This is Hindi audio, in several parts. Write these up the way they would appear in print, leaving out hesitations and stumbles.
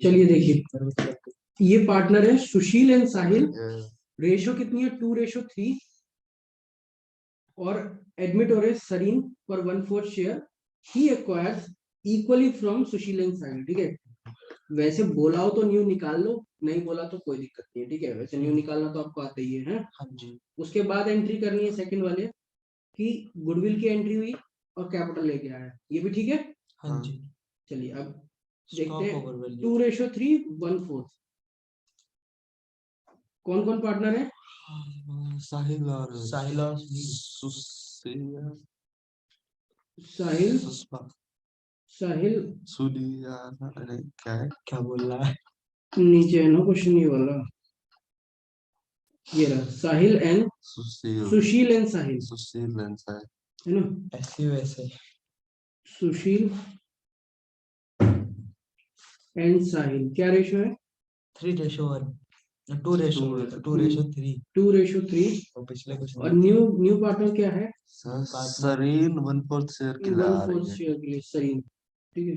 चलिए देखिए, ये पार्टनर है सुशील एंड साहिल। रेशो कितनी है? 2:3। और एडमिट हो रहे Sareen for 1/4 share. He acquires equally from Sushil and Sahil. ठीक है, वैसे बोला हो तो न्यू निकाल लो, नहीं बोला तो कोई दिक्कत नहीं है। ठीक है, वैसे न्यू निकालना तो आपको आता ही है। हाँ जी। उसके बाद एंट्री करनी है सेकंड वाले कि गुडविल की एंट्री हुई और कैपिटल लेके आया, ये भी ठीक है। हाँ जी। चलिए अब देखते हैं 2:3 1/4 कौन कौन पार्टनर है? साहिल और साहिल सुदिया, अरे क्या बोल रहा है? नीचे है ना क्वेश्चन ये वाला, ये रहा साहिल एंड सुशील एंड साहिल है ना, ऐसे वैसे सुशील एंड साहिल। क्या रेशो है? 3:1, 2:3 2:3। और पिछले कुछ और न्यू पार्टनर क्या है? सरीन 1/4 शेयर के लिए आ रही 1/4 है। शेयर के लिए सरीन। ठीक है,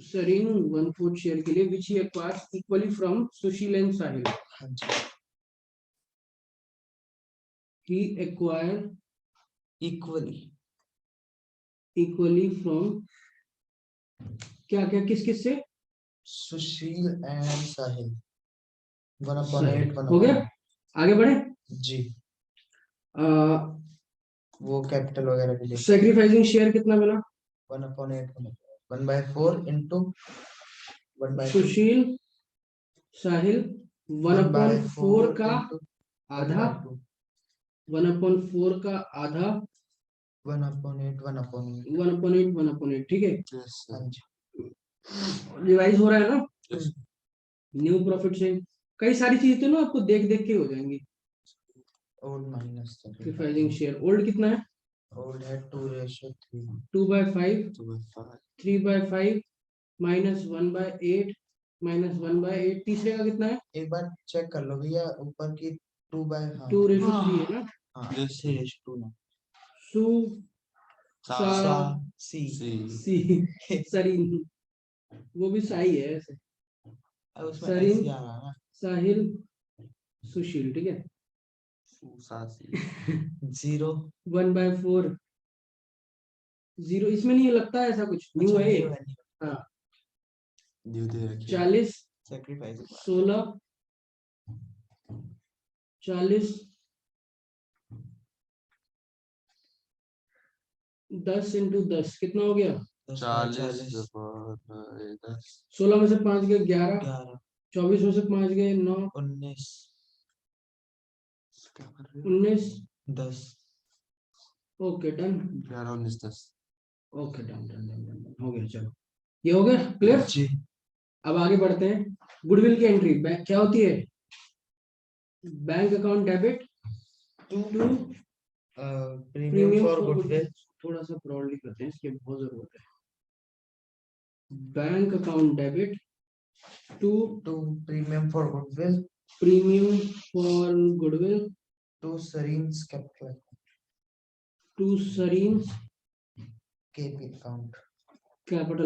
सरीन 1/4 शेयर के लिए which he acquires equally from Sushil and Sahil. हाँ जी। ही एक्वायर इक्वली फ्रॉम क्या क्या किस किस से? सुशील एंड साहिल। 1/8 हो गया। आगे बढ़े जी। वो कैपिटल वगैरह के लिए सैक्रिफाइसिंग शेयर कितना मिला? 1/8 1/4 इंटू 1/2 सुशील साहिल 1/4 का आधा, 1/4 का आधा 1/8 1/8 ठीक है। हाँ जी। रिवाइज हो रहा है ना? न्यू प्रॉफिट से कई सारी चीजें तो ना आपको देख देख के हो जाएंगी। Old minus sacrificing share old कितना है? ओल्ड है 2:3 2/5 3/5 -1/8 -1/8। तीसरे का कितना है? एक बार चेक कर लो भैया, ऊपर की 2:3 है ना। हाँ 3:2 ना। सु सी सरीन, वो भी सही है ऐसे। उसमें सरीन ऐसे आ रहा है ना। साहिल सुशील। ठीक है, 0 1/4 0 इसमें नहीं लगता है ऐसा कुछ। न्यू है ये। हाँ 40 सैक्रिफाइस 16 40 10 × 10 कितना हो गया? 40 16 में से 5 गए 11 24 में से 5 गए 9 19 19 10 okay done. 11 19 10 okay done done done done हो गया। चलो ये हो गया क्लियर जी। अब आगे बढ़ते हैं। गुडविल की एंट्री क्या होती है? Bank account debit to premium for goodwill. थोड़ा सा प्रॉब्लम करते हैं, इसकी बहुत जरूरत है। Bank account debit to premium for goodwill to Sareen's capital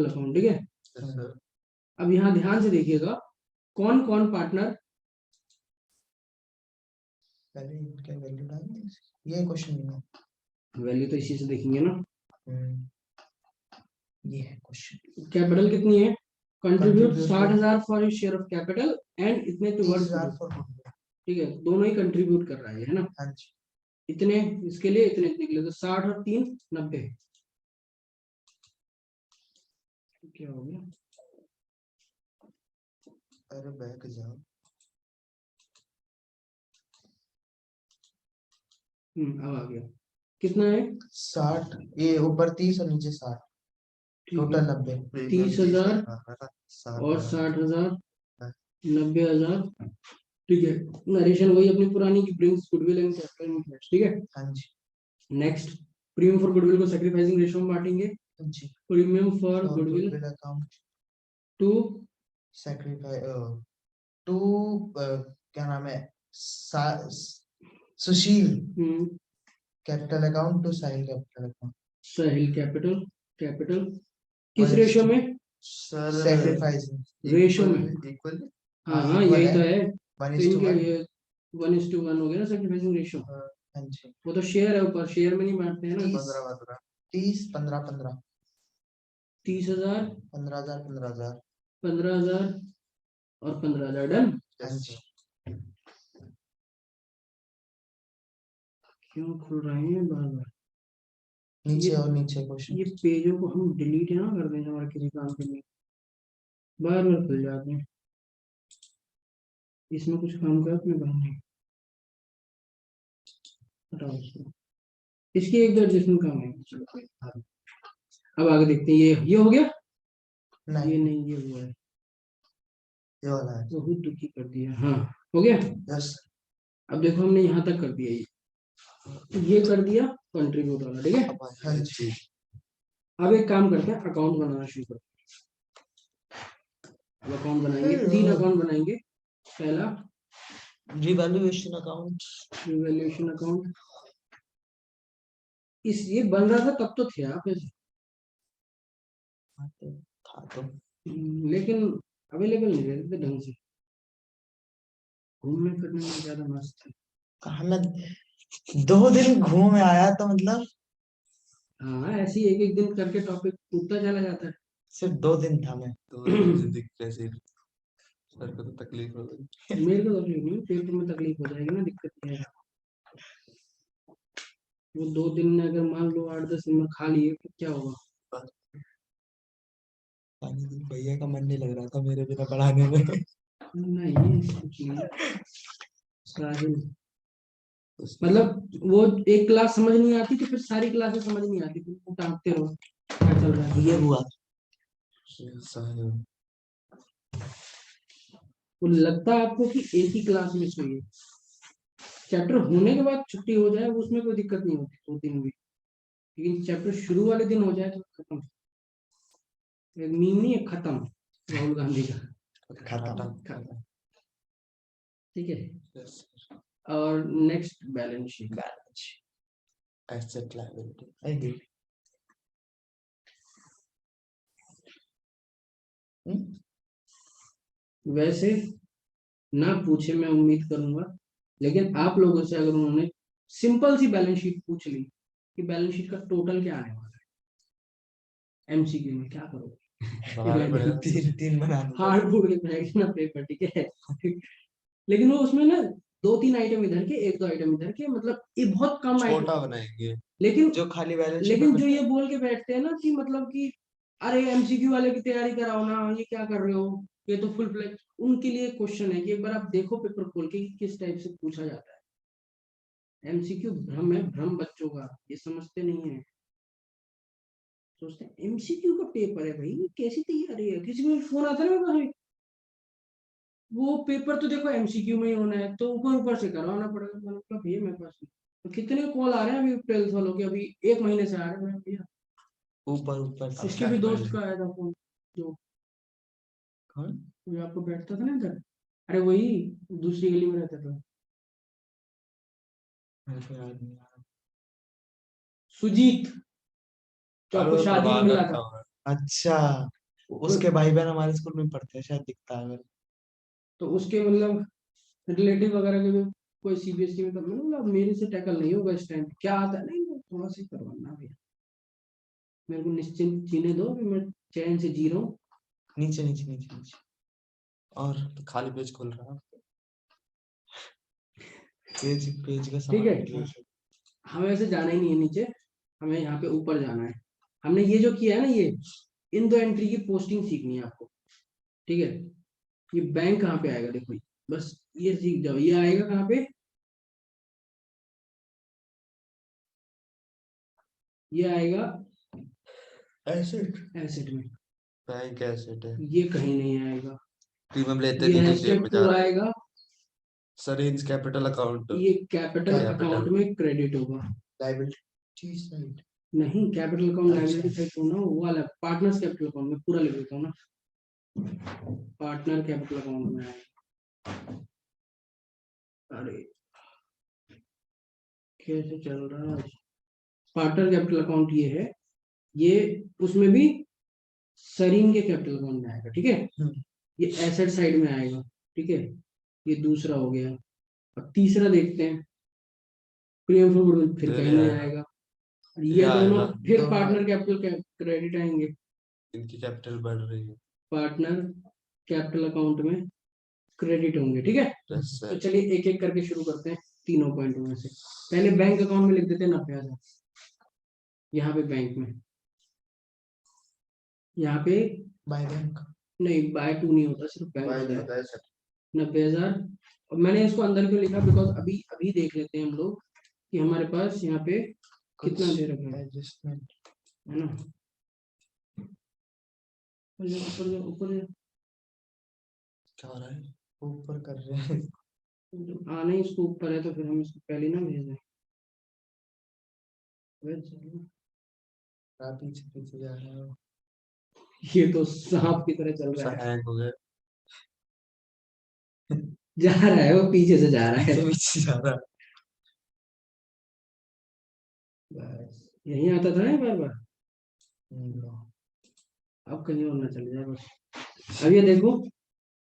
account. ठीक है, अब यहाँ ध्यान से देखिएगा कौन कौन पार्टनर। पहले इनके वैल्यू डालना है, ये क्वेश्चन नहीं है। वैल्यू तो इसी से देखेंगे ना। ये है क्वेश्चन। कैपिटल कितनी है? Contribute 60,000 for his share of capital and इतने टुवर्ड्स। ठीक है, दोनों ही कंट्रीब्यूट कर रहा है ना। हाँ जी। इतने इसके लिए इतने इतने के लिए, तो 60 और 3 90। क्या हो गया? अरे बैक जाओ। अब आ गया। कितना है? 60। ये ऊपर 30 और नीचे 60, टोटल 90। 30,000 और 60,000 90,000। ठीक है, नरेशन वही अपनी पुरानी की brings goodwill and capital interest. ठीक है हाँ जी। नेक्स्ट, प्रीमियम फॉर गुडविल को सैक्रिफाइसिंग रेशियो में बांटेंगे। जी। Premium for goodwill account to sacrifice to क्या नाम है, Sushil capital account to Sahil capital account. Sahil capital capital किस 1:2 रेशो में? सर सैक्रिफाइस रेशो में। इक्वल हाँ हाँ, हाँ equal यही है। तो है। 1:1 तो इनके ये 1:1 हो गया ना सैक्रिफाइसिंग रेशो। हाँ जी। वो तो शेयर है, ऊपर शेयर में नहीं बांटते हैं ना। 15 30 15 15 30,000 15,000 15,000 15,000 और 15,000 डन। हाँ जी। क्यों खुल रहे हैं बार बार? नीचे ये- और नीचे क्वेश्चन। ये पेजों को हम डिलीट ना कर दें हमारे किसी काम के लिए, बार बार खुल जाते हैं। इसमें कुछ काम कर अपने बाहर नहीं, हटाओ इसको। इसकी एक दो एडजस्टमेंट काम है। चलो कोई बात नहीं। अब आगे देखते हैं। ये हो गया? ये नहीं, नहीं, ये हुआ है। ये वाला है। बहुत दुखी कर दिया। हाँ हो गया। यस। अब देखो हमने यहाँ तक कर दिया, ये कर दिया कंट्रीब्यूट वाला, ठीक है। हाँ जी। अब एक काम करते हैं, अकाउंट बनाना शुरू करते हैं। अब अकाउंट बनाएंगे, 3 अकाउंट बनाएंगे। पहला रिवैल्यूएशन अकाउंट। Revaluation account. इस ये बन रहा था तब तो थे आप ऐसे, था तो लेकिन अवेलेबल नहीं रहते थे ढंग से। घूमने फिरने में ज्यादा मस्त है। कहा मैं 2 दिन घूम आया तो मतलब हाँ ऐसे ही एक एक दिन करके टॉपिक टूटता चला जाता है। सिर्फ 2 दिन था मैं। तो जिंदगी कैसे सर को तो तकलीफ हो गई। मेरे को तकलीफ नहीं, पेपर में तकलीफ हो जाएगी ना, दिक्कत ये है। वो 2 दिन में अगर मान लो 8-10 नंबर खा लिए तो क्या होगा? भैया का मन नहीं लग रहा था मेरे बिना पढ़ाने में। नहीं कुछ नहीं, साहिल मतलब वो एक क्लास समझ नहीं आती तो फिर सारी क्लासेस समझ नहीं आती, फिर वो टाँगते रहो क्या चल रहा है। ये हुआ। वो लगता है आपको कि एक ही क्लास में चाहिए, चैप्टर होने के बाद छुट्टी हो जाए उसमें कोई दिक्कत नहीं होती 2 दिन भी, लेकिन चैप्टर शुरू वाले दिन हो जाए तो खत्म। एक मीम नहीं है, खत्म, राहुल गांधी का खत्म। ठीक है। और next balance sheet. Asset liability. वैसे ना पूछे मैं उम्मीद करूंगा, लेकिन आप लोगों से अगर उन्होंने सिंपल सी बैलेंस शीट पूछ ली कि बैलेंस शीट का टोटल क्या आने वाला है, एमसीक्यू में क्या करोगे? 3 बना हार्ड बोर्ड के जाएगी ना पेपर, ठीक है। लेकिन वो उसमें ना 2-3 आइटम इधर के 1-2 आइटम इधर के, मतलब ये बहुत कम आइटम, छोटा बनाएंगे लेकिन जो खाली बैलेंस लेकिन जो ये बोल के बैठते हैं ना कि मतलब कि अरे एमसीक्यू वाले की तैयारी कराओ ना, ये क्या कर रहे हो, ये तो फुल फ्लैग। उनके लिए क्वेश्चन है कि एक बार आप देखो पेपर खोल के कि किस टाइप से पूछा जाता है। एमसीक्यू भ्रम है, भ्रम बच्चों का, ये समझते नहीं है। सोचते हैं एमसीक्यू का पेपर है भाई, कैसी तैयारी है। किसी को फोन आता है ना भाई, वो पेपर तो देखो एमसीक्यू में ही होना है तो ऊपर ऊपर से करवाना पड़ेगा। मैंने कहा भैया मेरे पास नहीं। तो कितने कॉल आ रहे हैं अभी 12th वालों के, अभी 1 महीने से आ रहे हैं। मैंने भैया ऊपर ऊपर इसके भी दोस्त का आया था फोन, जो कौन? जो आपको बैठता था ना इधर, अरे वही दूसरी गली में रहता था, मेरे को याद नहीं आ रहा। सुजीत, जो आपको शादी में मिला था। अच्छा, उसके भाई बहन हमारे स्कूल में पढ़ते हैं, शायद दिखता है मेरे तो उसके मतलब रिलेटिव वगैरह के भी कोई सीबीएसई में, तो मैंने बोला मेरे से टैकल नहीं होगा इस टाइम, क्या आता है नहीं थोड़ा सा करवाना भैया, मेरे को निश्चिंत जीने दो, मैं चैन से जी रहा हूँ। नीचे नीचे नीचे नीचे और तो खाली पेज खोल रहा है। पेज पेज का ठीक है, सामान हमें ऐसे जाना ही नहीं है नीचे, हमें यहाँ पे ऊपर जाना है। हमने ये जो किया है ना, ये इन 2 एंट्री की पोस्टिंग सीखनी है आपको, ठीक है। ये बैंक कहाँ पे आएगा देखो, बस ये सीख जाओ। ये आएगा कहाँ पे, ये आएगा एसेट एसेट में, बैंक एसेट है। ये कहीं नहीं आएगा। प्रीमियम लेते ये नहीं तो जेब एसेट में जा टू रहा है। आएगा, सर इन कैपिटल अकाउंट। ये कैपिटल Capital. अकाउंट में क्रेडिट होगा। Liability side. नहीं कैपिटल अकाउंट अच्छा। लायबिलिटी साइड होना वो वाला पार्टनर्स कैपिटल अकाउंट में पूरा ले लेता हूँ ना, पार्टनर कैपिटल अकाउंट में आएगा। अरे कैसे चल रहा है, पार्टनर कैपिटल अकाउंट ये है, ये उसमें भी सरीन के कैपिटल अकाउंट में आएगा, ठीक है। ये एसेट साइड में आएगा, ठीक है। ये दूसरा हो गया। अब तीसरा देखते हैं, प्रीमियम फॉर गुडविल फिर कहीं नहीं आएगा। और ये दोनों फिर पार्टनर कैपिटल क्रेडिट आएंगे, इनकी कैपिटल बढ़ रही है। पार्टनर कैपिटल अकाउंट में क्रेडिट होंगे, ठीक है। तो चलिए एक एक करके शुरू करते हैं तीनों पॉइंटों में से। पहले बैंक अकाउंट में लिख देते हैं 90,000, यहाँ पे बैंक में, यहाँ पे बाय बैंक नहीं, बाय टू नहीं होता, सिर्फ बैंक बाय होता है। होता है सर। 90,000। और मैंने इसको अंदर क्यों लिखा, बिकॉज अभी अभी देख लेते हैं हम लोग कि हमारे पास यहाँ पे कितना दे रखा है एडजस्टमेंट ना। ऊपर जाओ, ऊपर जाओ। क्या हो रहा है? ऊपर कर रहे हैं। नहीं, इसको ऊपर है तो फिर हम इसको पहले ना भेज दें। आप पीछे पीछे जा रहे हो। ये तो सांप की तरह चल रहा है, हैंग हो गया। जा रहा है, वो पीछे से जा रहा है। पीछे जा रहा है। बस यही आता था ना बार बार, नो। अब कहीं और ना चले जाए बस। अब ये देखो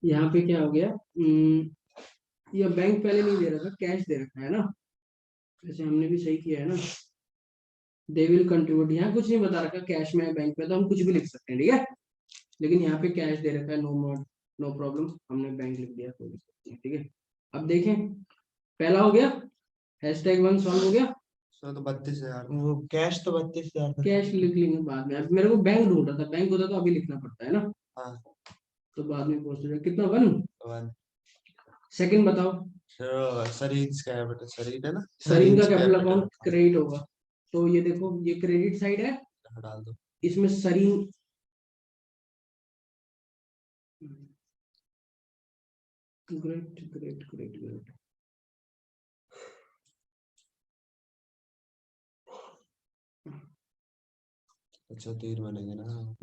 यहाँ पे क्या हो गया, ये बैंक पहले नहीं दे रहा था, कैश दे रखा है ना। वैसे हमने भी सही किया है ना, दे विल कंट्रीब्यूट। यहाँ कुछ नहीं बता रखा कैश में है बैंक में, तो हम कुछ भी लिख सकते हैं, ठीक है। लेकिन यहाँ पे कैश दे रखा है, नो प्रॉब्लम, हमने बैंक लिख दिया, कोई दिक्कत नहीं, ठीक है। अब देखें, पहला हो गया, #1 सॉल्व हो गया। तो 32,000 वो कैश तो 32,000 था। कैश लिख लेंगे बाद में, अब मेरे को बैंक ढूंढ रहा था, बैंक होता तो अभी लिखना पड़ता है ना। हाँ। तो बाद में पोस्ट हो जाएगा। कितना 1 1 सेकंड बताओ। सरीन का है बेटा, सरीन है ना। सरीन का कैपिटल अकाउंट क्रेडिट होगा, तो ये देखो ये क्रेडिट साइड है, डाल दो। इसमें सरीन ग्रेट ग्रेट ग्रेट ग्रेट अच्छा 3 बनेंगे ना।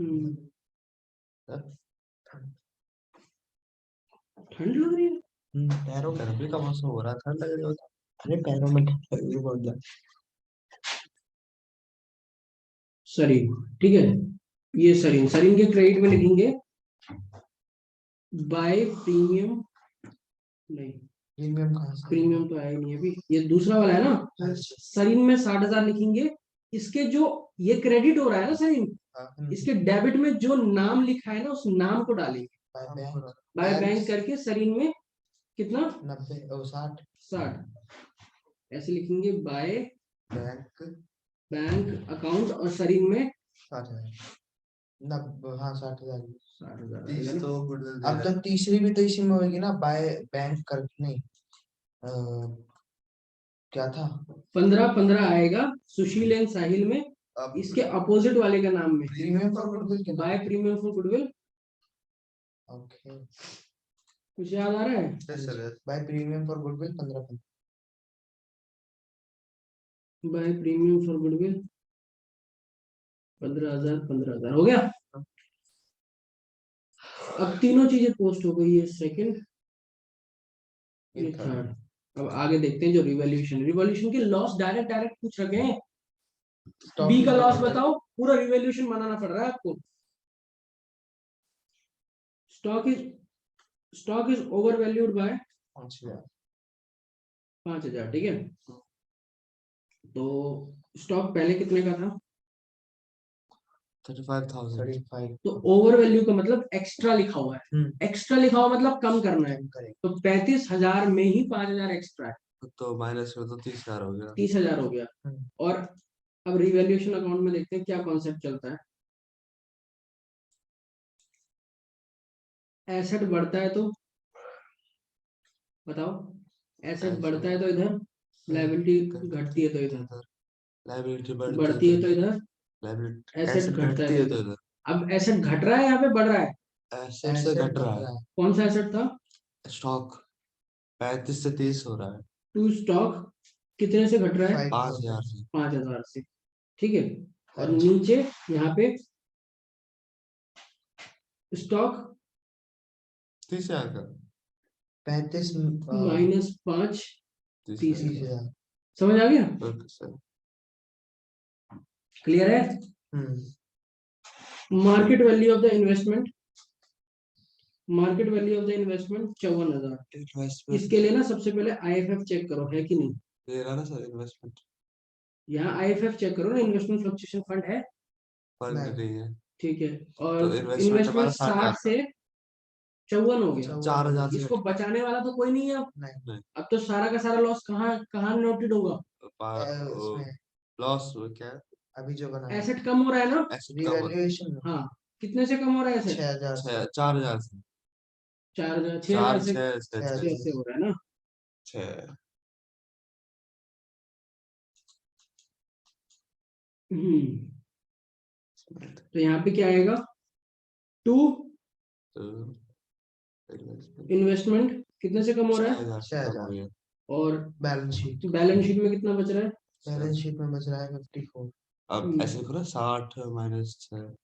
ठंड लग रही है। पैरों में गर्मी का मौसम हो रहा है, ठंड लग रही है। अरे पैरों में ठंड लग रही है बहुत ज्यादा। सरीन, ठीक है। ये सरीन, सरीन के क्रेडिट में लिखेंगे बाय प्रीमियम, नहीं प्रीमियम कहाँ से? प्रीमियम तो आया नहीं अभी, ये दूसरा वाला है ना। सरीन में 60,000 लिखेंगे, इसके जो ये क्रेडिट हो रहा है ना सरीन, इसके डेबिट में जो नाम लिखा है ना उस नाम को डालेंगे बाय बैंक करके। सरीन में कितना 90 और 60 ऐसे लिखेंगे बाय बैंक बैंक अकाउंट, और सरीन में 60,000 हाँ 60,000 60,000। तो गुडविल अब तो तीसरी भी तो इसी में होगी ना, बाय बैंक कर नहीं क्या था 15 आएगा सुशील एंड साहिल में, अब इसके अपोजिट वाले का नाम में premium for goodwill by premium for goodwill. Okay कुछ याद आ रहा है? By premium for goodwill 15 by premium for goodwill 15,000 हो गया। अब तीनों चीजें पोस्ट हो गई है, सेकंड ये थर्ड। अब आगे देखते हैं जो रिवॉल्यूशन के लॉस डायरेक्ट पूछ रखे हैं। बी का लॉस बताओ, पूरा रिवॉल्यूशन बनाना पड़ रहा है आपको। Stock is over valued bye 5,000, ठीक है। तो स्टॉक पहले कितने का था? 35,000। तो ओवर वैल्यू का मतलब एक्स्ट्रा लिखा हुआ है, एक्स्ट्रा लिखा हुआ मतलब कम करना है। तो 35,000 में ही 5,000 एक्स्ट्रा है, तो माइनस में तो 30,000 हो गया। 30,000 हो गया। और अब रिवैल्यूएशन अकाउंट में देखते हैं क्या कॉन्सेप्ट चलता है। एसेट बढ़ता है तो बताओ, एसेट बढ़ता है तो इधर, लायबिलिटी घटती है तो इधर, लायबिलिटी बढ़ती है तो इधर, एसेट घटता है तो इधर। अब एसेट घट रहा है यहाँ पे बढ़ रहा है? एसेट से घट रहा है। कौन सा एसेट था? स्टॉक 35 से 30 हो रहा है। टू स्टॉक कितने से घट रहा है? 5,000 से। 5,000 से, ठीक है। और नीचे यहाँ पे स्टॉक 30,000 का 35 -5 30,000। 30,000 समझ आ गया? Okay sir. क्लियर है? Market value of the investment, market value of the investment 54,000। Investment इसके लिए ना सबसे पहले आईएफएफ चेक करो है कि नहीं। दे रहा ना सर, इन्वेस्टमेंट यहाँ आईएफएफ चेक करो ना, इन्वेस्टमेंट फ्लक्चुएशन फंड है, फंड नहीं। नहीं है। ठीक है। तो और investment इन्वेस्टमेंट हमारा 60 से 54 हो गया। 4,000 से इसको बचाने वाला तो कोई नहीं है अब। नहीं अब तो सारा का सारा लॉस कहाँ कहाँ नोटेड होगा। उसमें लॉस क्या है? अभी जो बना है एसेट कम हो रहा है ना। एसेट का वो रिवैल्यूएशन में हाँ, कितने से कम हो रहा है एसेट? 6,000 से 4,000 से 4,000 चार 6,000 से छः 6,000 से हो रहा है ना। छः तो यहाँ पे क्या आएगा, 2 तो इन्वेस्टमेंट इन्वेस्टमेंट कितने से कम हो रहा है, 6,000 से कम हो गया। और बैलेंस शीट में कितना बच रहा है। बैलेंस शीट में बच रहा है 54। अब ऐसे करो 60 माइनस 6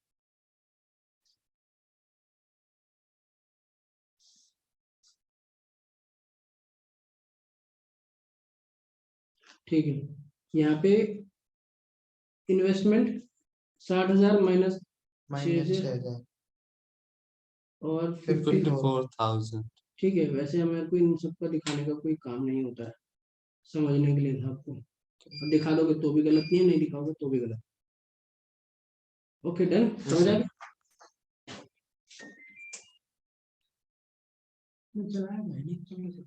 ठीक है। यहाँ पे इन्वेस्टमेंट 60,000 माइनस माइनस 6,000 6,000 और 54। 54,000। ठीक है। वैसे हमें कोई इन सबका दिखाने का कोई काम नहीं होता है, समझने के लिए था आपको। और दिखा दोगे तो भी गलत नहीं है, नहीं दिखाओगे तो भी गलत। ओके डन, समझ आ गया। चलाया मैंने,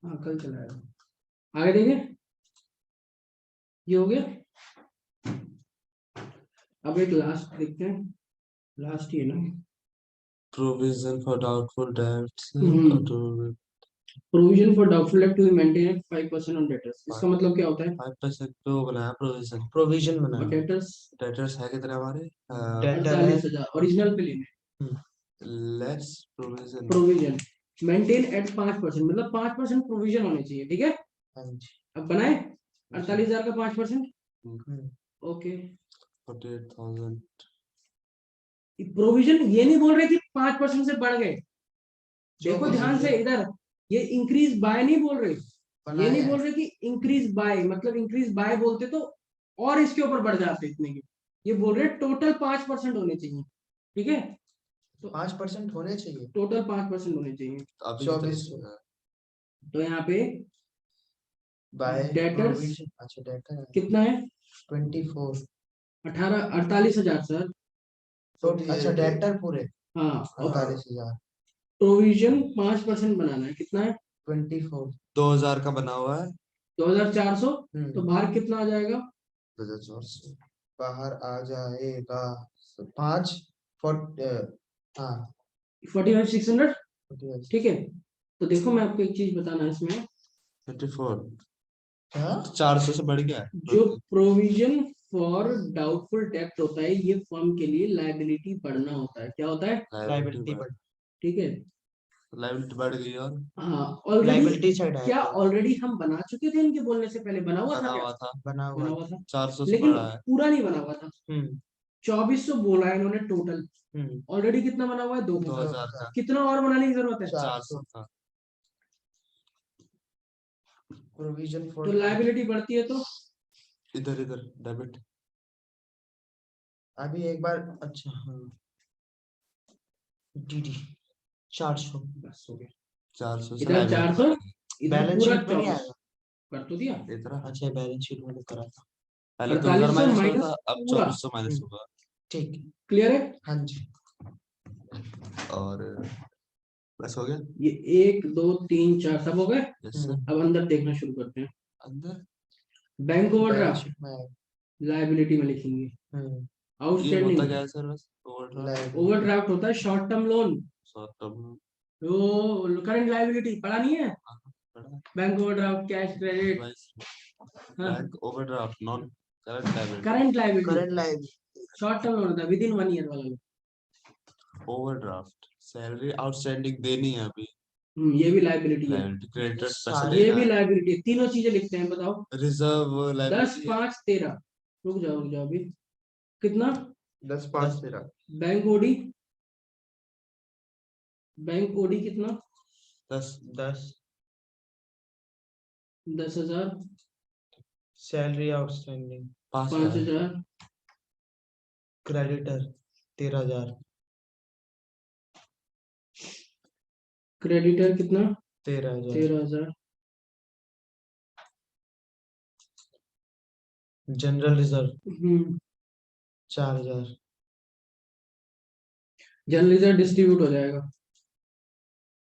हाँ कल चलाया। आगे देखें, ये हो गया। अब एक लास्ट देखते हैं, लास्ट ये ना, provision for doubtful debts provision for doubtful debt to be maintain at 5% on debtors. इसका मतलब क्या होता है? 5% पे वो बनाया प्रोविजन। प्रोविजन और बना डेटर्स डेटर्स है कितने हमारे? डेटर है 48,000 ओरिजिनल पे लेने। Less provision provision maintain at 5%, मतलब 5% प्रोविजन होने चाहिए, ठीक है। हाँ जी अब बनाए 48,000 का 5%। ओके, 48,000 प्रोविजन ये नहीं बोल रहे कि 5% से बढ़ गए। जो देखो भी ध्यान से है। इधर, ये इंक्रीज बाय नहीं बोल रहे, ये बनाया नहीं है। बोल रहे कि इंक्रीज बाय, मतलब इंक्रीज बाय बोलते तो और इसके ऊपर बढ़ जाते इतने के। ये बोल रहे टोटल 5% होने चाहिए, ठीक है। तो 5% होने चाहिए। टोटल 5% होने चाहिए। अभी 24 कितने? तो यहाँ पे बाय डेटर्स प्रोविजन अच्छा डेटर है कितना है, 24 48,000 सर। तो अच्छा डेटर पूरे हाँ, और 48,000 प्रोविजन 5% बनाना है, कितना है 24 2,000 का बना हुआ है। 2,400। तो बाहर कितना आ जाएगा, 2,400 बाहर आ जाएगा 5 हाँ 45,600, 48 ठीक है। तो देखो मैं आपको एक चीज बताना है इसमें, 24 हाँ 400 से बढ़ गया है। जो प्रोविजन फॉर डाउटफुल डेट होता है, ये फर्म के लिए लायबिलिटी बढ़ना होता है। क्या होता है, लायबिलिटी ठीक है। बढ़ गई और हाँ ऑलरेडी, लायबिलिटी साइड है क्या ऑलरेडी हम बना चुके थे इनके बोलने से पहले, बना हुआ बना था क्या? हुआ था। बना बना हुआ हुआ था, 400 से लेकिन बढ़ा है। पूरा नहीं बना हुआ था। 2400 बोला है इन्होंने टोटल, ऑलरेडी कितना बना हुआ है, 2,000। 2,000 का कितना और बनाने की जरूरत है? 400 का। प्रोविजन तो फॉर लायबिलिटी बढ़ती है तो इधर इधर डेबिट अभी एक बार अच्छा हाँ डीडी 400 बस हो गया। 400 से इधर 400, इधर बैलेंस पूरा शीट में नहीं 24 आएगा कर तो दिया। इधर अच्छा बैलेंस शीट में तो करा था पहले 4800 2,000 माइनस माइनस होगा, अब पूरा। 2,400 माइनस होगा। ठीक क्लियर है? हाँ जी और बस हो गया। ये 1 2 3 4 सब हो गए। Yes sir. अब अंदर देखना शुरू करते हैं। अंदर बैंक बैलेंस ओवरड्राफ्ट शीट में आएगा लायबिलिटी में लिखेंगे। ये होता आउटस्टैंडिंग क्या है सर? बस ओवरड्राफ्ट ओवरड्राफ्ट होता है short term loan, short term तो करंट लायबिलिटी पढ़ा नहीं है, bank overdraft, cash credit, bank overdraft non current liability. Current liability current liability short term loan होता है, विद इन 1 ईयर वाला। ओवरड्राफ्ट सैलरी आउटस्टैंडिंग देनी है अभी। ये भी लायबिलिटी है, लायबिलिटी क्रेडिटर्स पैसे सारे ये देना भी है। लायबिलिटी है। तीनों चीजें लिखते हैं, बताओ। रिजर्व 10 लायबिलिटी 5 13, रुक जाओ अभी, कितना 10 5 13 बैंक ओडी, बैंक ओडी कितना 10 10,000, सैलरी आउटस्टैंडिंग 5,000 5,000, क्रेडिटर 13,000 क्रेडिटर कितना 13,000 13,000। General reserve 4,000। 4,000 general reserve distribute हो जाएगा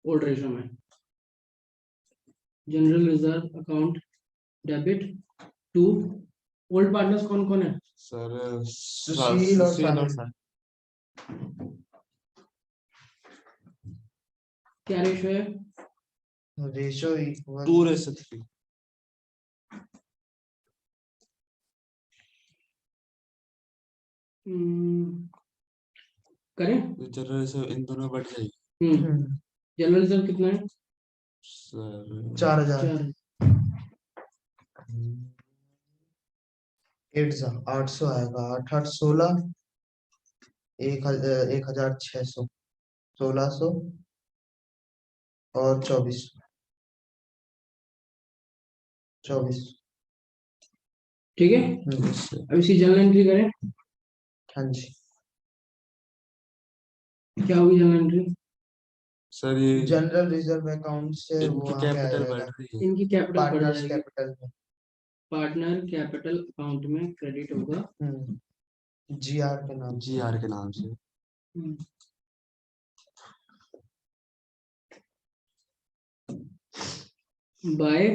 ओल्ड रेशो में। General reserve account debit to old partners कौन कौन है? सर सुशील और साहिल। क्या रेशो है? Ratio equal 2:3। करें? जनरल से इन दोनों बढ़ जाएगी। जनरल रिजर्व कितना है? सर 4,000 4। 800 आएगा 8 8 16 1,600 1,600 और 24 ठीक है, अब इसकी जर्नल एंट्री करें। हाँ जी। क्या होगी जर्नल एंट्री? सर ये जनरल रिजर्व अकाउंट से वो इनकी वहाँ पे आ कैपिटल बढ़ जाएगा रही है। इनकी कैपिटल बढ़ पार्टनर्स जाएगी। कैपिटल में। पार्टनर कैपिटल अकाउंट में क्रेडिट होगा जीआर के नाम से। जीआर के नाम से। Bye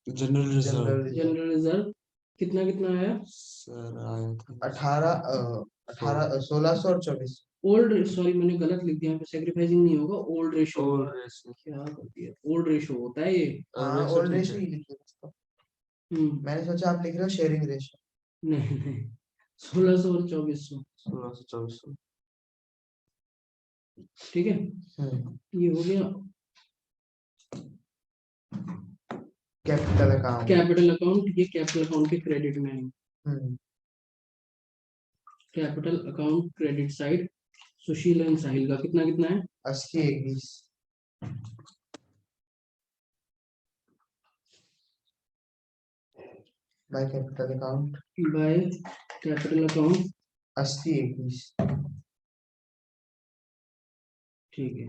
general reserve general reserve कितना कितना आया? सर आया था 18 1600 और 24। ओल्ड, सॉरी मैंने गलत लिख दिया, यहाँ पे सेक्रीफाइसिंग नहीं होगा, ओल्ड रेशो ओल्ड होगा। रेशो। क्या कर दिया, ओल्ड रेशो होता है ये। हाँ रेशो ओल्ड ठीक रेशो है। ही लिखिए इसको। मैंने सोचा आप लिख रहे हो शेयरिंग रेशो। नहीं नहीं 1600 और 2400। 1600 ठीक है, ये हो गया कैपिटल अकाउंट। Capital account. ये कैपिटल अकाउंट के क्रेडिट में है। Capital account credit side Sushil and Sahil का कितना कितना है? 80 21 by capital account. By capital account 80 21। ठीक है,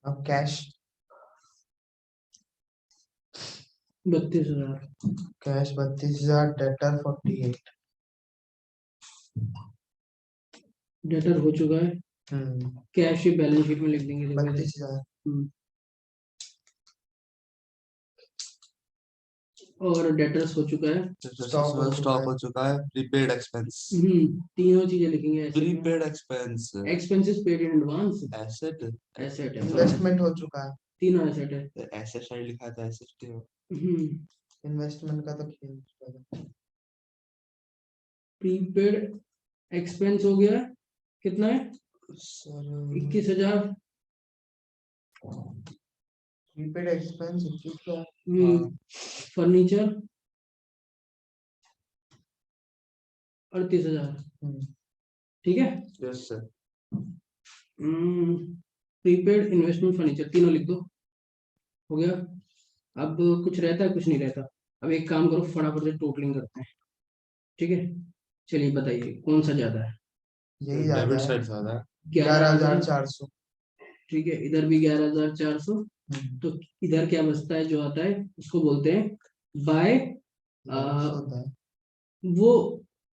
अब कैश 32,000। Cash 32,000 debtor 48। डेटर हो चुका है। कैश ही बैलेंस शीट में लिख देंगे। देखो इधर। 32,000 और डेटर्स हो चुका है। स्टॉक हो चुका है। Prepaid expense. तीनों चीजें लिखेंगे। Prepaid expense, expenses paid in advance, asset asset, investment हो चुका है। तीनों एसेट है। एसेट साइड लिखा था एसेट। इन्वेस्टमेंट का तो खेल। प्रीपेड एक्सपेंस हो गया, कितना है? सर 21,000। Prepaid expense 21,000। फर्नीचर 38,000। ठीक है, yes sir. Prepaid investment furniture तीनों लिख दो। हो गया। अब कुछ रहता है, कुछ नहीं रहता। अब एक काम करो, फटाफट से टोटलिंग करते हैं। ठीक है, चलिए बताइए कौन सा ज्यादा है? यही डेबिट ज्यादा साइड है। ज्यादा है। 11,400। ठीक है, इधर भी 11,400। तो इधर क्या बचता है, जो आता है उसको बोलते हैं बाय। वो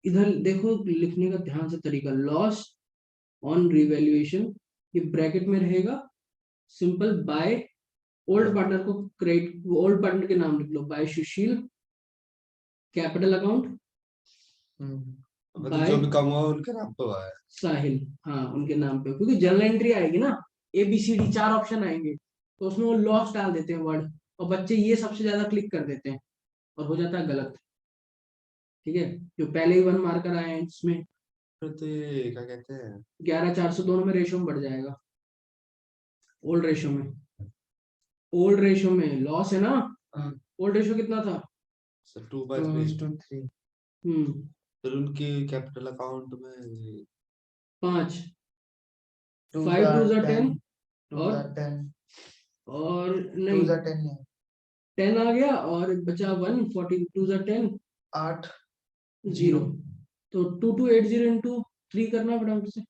इधर देखो, लिखने का ध्यान से तरीका, लॉस ऑन रिवैल्यूएशन, ये ब्रैकेट में रहेगा। सिंपल बाय ओल्ड पार्टनर को क्रेडिट, ओल्ड पार्टनर के नाम लिख लो, बाय सुशील कैपिटल अकाउंट, मतलब जो भी कम हुआ उनके नाम पे हुआ है। साहिल, हाँ उनके नाम पे, क्योंकि जर्नल एंट्री आएगी ना, ABCD 4 ऑप्शन आएंगे, तो उसमें वो लॉस डाल देते हैं वर्ड, और बच्चे ये सबसे ज्यादा क्लिक कर देते हैं और हो जाता है गलत। ठीक है, जो पहले ही 1 मार्कर आए हैं इसमें, फिर तो ये क्या कहते हैं 11,400 दोनों में रेशो में बढ़ जाएगा। ओल्ड रेशो में, ओल्ड रेशो में लॉस है ना। ओल्ड रेशो कितना था? सर 2/3। 2:3। फिर उनकी कैपिटल अकाउंट में 5 5 2 10 2 और 10 और 2 नहीं 10 नहीं 10 आ गया और बचा 1, 42 जा 10, 8 0। तो 2280 इंटू 3 करना फटाफट से।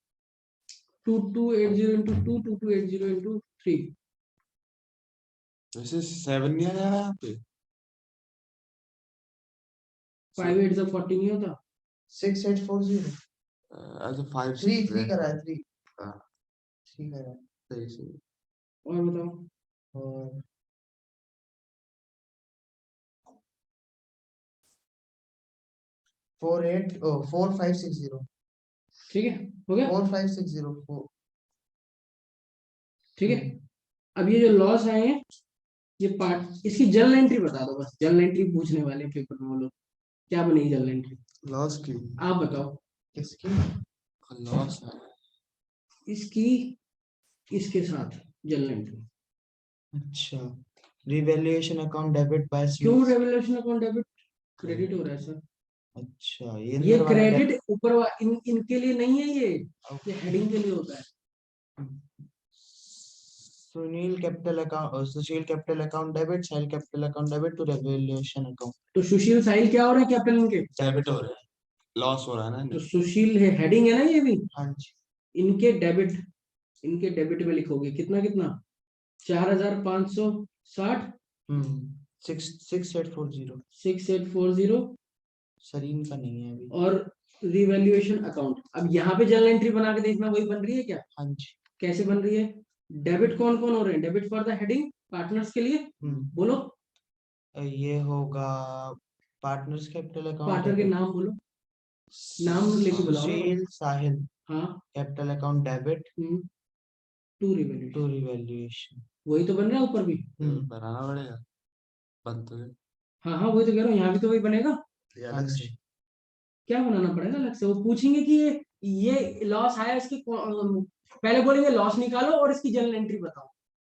2280 इंटू 2, 2280 इंटू 3। वैसे 7 नहीं आया यहाँ पे 5 8 जा 40 नहीं होता। 6840 अच्छा 5 3 करा है 3 हाँ 3 करा है सही सही और बताओ। और 4560 ठीक है, हो गया। 4560 ठीक है, अब ये जो लॉस आए हैं, ये पार्ट, इसकी जर्नल एंट्री बता दो बस। जर्नल एंट्री पूछने वाले पेपर में वो लोग, क्या बनेगी जर्नल एंट्री? लॉस की आप बताओ। किसकी लॉस है इसकी, इसके साथ जर्नल एंट्री। अच्छा रिवैल्यूएशन अकाउंट डेबिट बाय क्यों रेवल्यूशन अकाउंट डेबिट? क्रेडिट हो रहा है सर। अच्छा ये अंदर वाला क्रेडिट ऊपर इनके लिए नहीं है, ये हेडिंग के लिए होता है। Sushil capital account debit Sahil capital account debit to revaluation account तो सुशील साहिल क्या हो रहा है कैपिटल इनके? डेबिट हो रहा है लॉस हो रहा है ना तो इन्हें। सुशील है, हेडिंग है ना ये भी। हाँ जी इनके डेबिट, इनके डेबिट में लिखोगे कितना कितना, 4560, 6840 6840, सरीन का नहीं है अभी और रिवैल्यूएशन अकाउंट। अब यहाँ पे जर्नल एंट्री बना के देखना, वही बन रही है क्या? हाँ जी कैसे बन रही है? डेबिट कौन कौन हो रहे हैं? Debit for the heading partners के लिए, बोलो। ये होगा पार्टनर्स कैपिटल अकाउंट पार्टनर के नाम बोलो, नाम लेके बुलाओ ना। सुशील साहिल हाँ, capital account debit to revaluation, to revaluation वही तो बन रहा है ऊपर भी। बनाना पड़ेगा बन तो गया हाँ हाँ, वही तो कह रहा हूँ, यहाँ भी तो वही बनेगा। ये अलग से क्या बनाना पड़ेगा अलग से? वो पूछेंगे कि ये लॉस आया, इसकी पहले बोलेंगे लॉस निकालो और इसकी जर्नल एंट्री बताओ,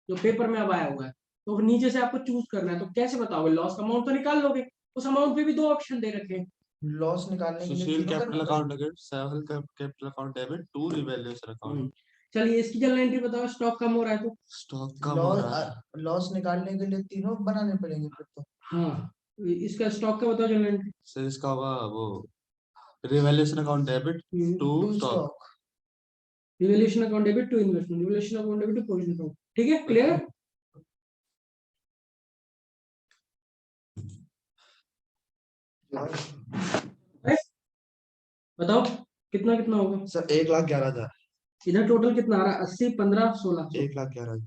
जो पेपर में अब आया हुआ है। तो नीचे से आपको चूज करना है, तो कैसे बताओगे? लॉस का अमाउंट तो निकाल लोगे, उस अमाउंट पे भी दो ऑप्शन दे रखे हैं। लॉस निकालने के लिए सुशील तीनों कैपिटल करना account debit Sahil capital account debit to revaluation account चलिए इसकी जर्नल एंट्री बताओ, स्टॉक कम हो रहा है तो। स्टॉक पड़ेगा। कम हो रहा है लॉस निकालने के लिए तीनों बनाने पड़ेंगे फिर तो हाँ, इसका स्टॉक का बताओ जर्नल एंट्री। सर इसका होगा वो revaluation account debit to to stock stock revaluation account debit to investment, revaluation account debit to provision account. ठीक है, क्लियर है? बताओ कितना कितना होगा सर 1,11,000 इधर? टोटल कितना आ रहा है? 80, 15, 1600। 1,11,000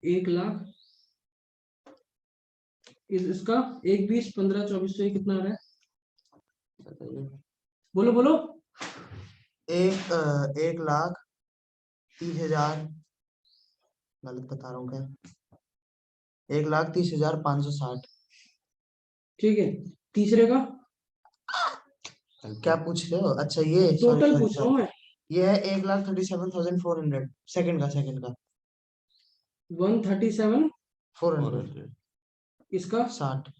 1 लाख, इसका 1, 20, 15, 2400, ये कितना आ रहा है? बोलो बोलो। 1,30,000 गलत बता रहा हूँ क्या 1,30,560 ठीक है, तीसरे का क्या पूछ रहे हो अच्छा ये टोटल पूछ रहा हूँ मैं। ये है 1,37,400 सेकंड का 137, 400 इसका 60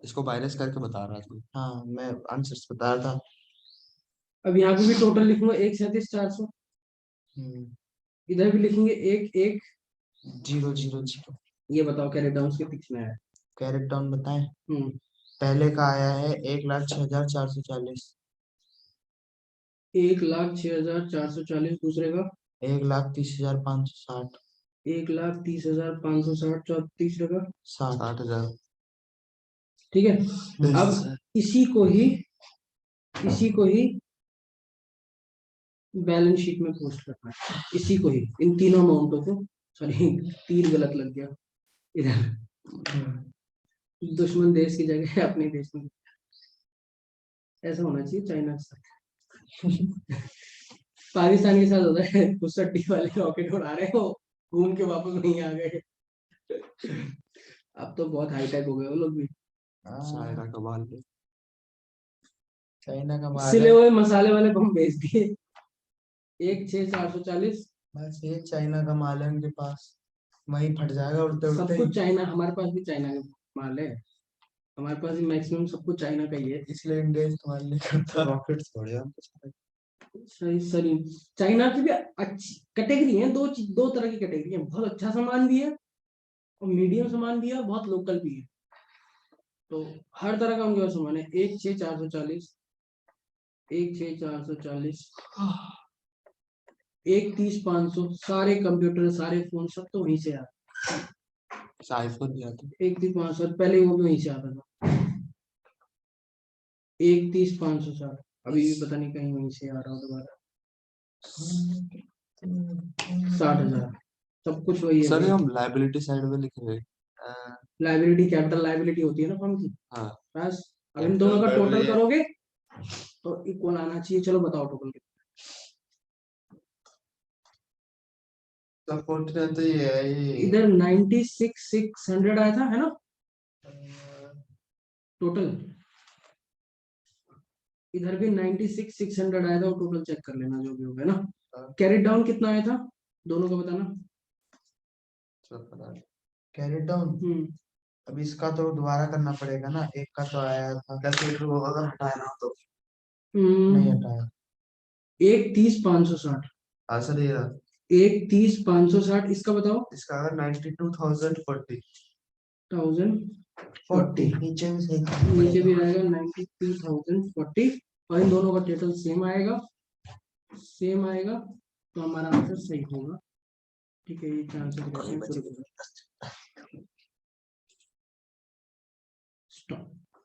इसको माइनस करके बता रहा था हाँ मैं आंसर बता रहा था अब यहाँ पे भी टोटल लिखूंगा 1,37,400, इधर भी लिखेंगे 1, 0,0,0 ये बताओ कैरेट डाउन के कितना है? कैरेट डाउन बताएं हम्म पहले का आया है 1,06,440 1,06,440, दूसरे का 1,30,560 1,30,560, तीसरे का 60 60,000 ठीक है। अब इसी को ही बैलेंस शीट में पोस्ट करना है, इसी को ही, इन तीनों अमाउंटों को। सॉरी, तीर गलत लग गया इधर। दुश्मन देश की जगह अपने देश में, ऐसा होना चाहिए चाइना के साथ। पाकिस्तान के साथ होता है, कुछ वाले रॉकेट उड़ा रहे हो, घूम के वापस नहीं आ गए। अब तो बहुत हाईटेक हो गए वो लोग भी। चाइना का माल है चाइना का माल सिले है हुए मसाले वाले बम भेज दिए। 1,06,440, बस ये चाइना का माल है उनके पास वहीं फट जाएगा उड़ते सब उड़ते कुछ चाइना, हमारे पास भी चाइना का माल है, हमारे पास भी मैक्सिमम सब कुछ चाइना का ही है। इसलिए इंडिया इस्तेमाल नहीं करता रॉकेट्स थोड़े हम सही सही, चाइना की भी अच्छी कैटेगरी है, दो तरह की कैटेगरी है, बहुत अच्छा सामान भी है और मीडियम सामान भी है, बहुत लोकल भी है, तो हर तरह का उनके पास सामान है। 16440, 16440, 130-500, सारे कंप्यूटर सारे फोन सब तो वहीं से आते। आईफोन दिया था 130-500 पहले वो भी वहीं से आता था। 130-560 अभी भी पता नहीं कहीं वहीं से आ रहा हो दोबारा। 60,000 सब कुछ वही सर, ये है। हम लाइबिलिटी साइड में लिख रहे हैं। लाइबिलिटी कैपिटल लाइबिलिटी होती है ना फर्म की। हाँ बस अब इन दोनों का बढ़ टोटल रही है। करोगे तो इक्वल आना चाहिए। चलो बताओ टोटल कितना। सपोर्ट रहता ही है ये। इधर 96,600 आया था, है ना टोटल। इधर भी 96,600 आया था, वो टोटल चेक कर लेना जो भी होगा ना। कैरेट डाउन कितना आया था दोनों का बताना। कैरी डाउन अब इसका तो दोबारा करना पड़ेगा ना, एक का तो आया था। कैलकुलेटर को अगर हटाया ना तो नहीं हटाया। 130,560, हाँ सर, ये 130,560 इसका बताओ। इसका अगर 92,040 1040 नीचे भी सही नीचे भी आएगा 92,040 और इन दोनों का टोटल सेम आएगा, सेम आएगा, तो हमारा आंसर सही होगा। ठीक है, ये चांसेस रहते हैं।